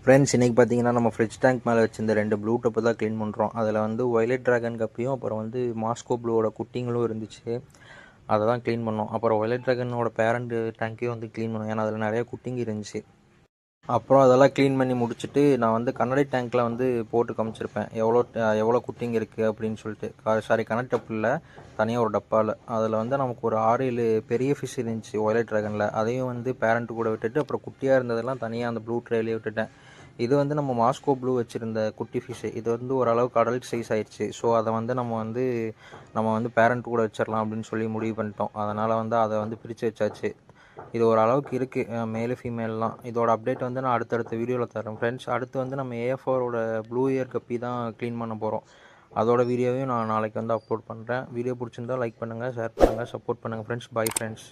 Friends இன்றைக்கி பார்த்தீங்கன்னா நம்ம ஃப்ரிட்ஜ் டேங்க் மேலே வச்சிருந்த 2 ப்ளூ டப்பை தான் க்ளீன் பண்ணுறோம். அதில் வந்து வயலட் ட்ராகன் கப்பியும் அப்புறம் வந்து மாஸ்கோ ப்ளூவோட குட்டிங்களும் இருந்துச்சு. அதை தான் க்ளீன் பண்ணோம். அப்புறம் வயலட் ட்ராகனோட பேரண்ட் டேங்க்கையும் வந்து க்ளீன் பண்ணோம், ஏன்னா அதில் நிறைய குட்டிங்க இருந்துச்சு. அப்புறம் அதெல்லாம் க்ளீன் பண்ணி முடிச்சுட்டு நான் வந்து கண்ணாடி டேங்க்கில் வந்து போட்டு காமிச்சிருப்பேன் எவ்வளோ குட்டிங்க இருக்குது அப்படின்னு சொல்லிட்டு. சாரி, கண்ணாடி டப்பு இல்லை, தனியாக ஒரு டப்பாவில். அதில் வந்து நமக்கு ஒரு 6-7 பெரிய ஃபிஷ் இருந்துச்சு வயலட் ட்ராகனில். அதையும் வந்து பேரண்ட்டு கூட விட்டுட்டு அப்புறம் குட்டியாக இருந்ததெல்லாம் தனியாக அந்த ப்ளூ ட்ரேலேயே விட்டுட்டேன். இது வந்து நம்ம மாஸ்கோ ப்ளூ வச்சுருந்த குட்டி ஃபிஷ்ஷு. இது வந்து ஓரளவுக்கு அடல்ட் சைஸ் ஆயிடுச்சு. ஸோ அதை வந்து நம்ம வந்து பேரண்ட் கூட வச்சிடலாம் அப்படின்னு சொல்லி முடிவு பண்ணிட்டோம். அதனால் வந்து அதை வந்து பிரித்து வச்சாச்சு. இது ஓரளவுக்கு இருக்குது, மேலு ஃபீமேல்லாம். இதோட அப்டேட் வந்து நான் அடுத்தடுத்த வீடியோவில் தரேன் ஃப்ரெண்ட்ஸ். அடுத்து வந்து நம்ம ஏஎஃப்ஆரோட ப்ளூ இயர் கப்பி தான் க்ளீன் பண்ண போகிறோம். அதோட வீடியோவையும் நான் நாளைக்கு வந்து அப்லோட் பண்ணுறேன். வீடியோ பிடிச்சிருந்தா லைக் பண்ணுங்கள், ஷேர் பண்ணுங்கள், சப்போர்ட் பண்ணுங்கள் ஃப்ரெண்ட்ஸ். Bye friends.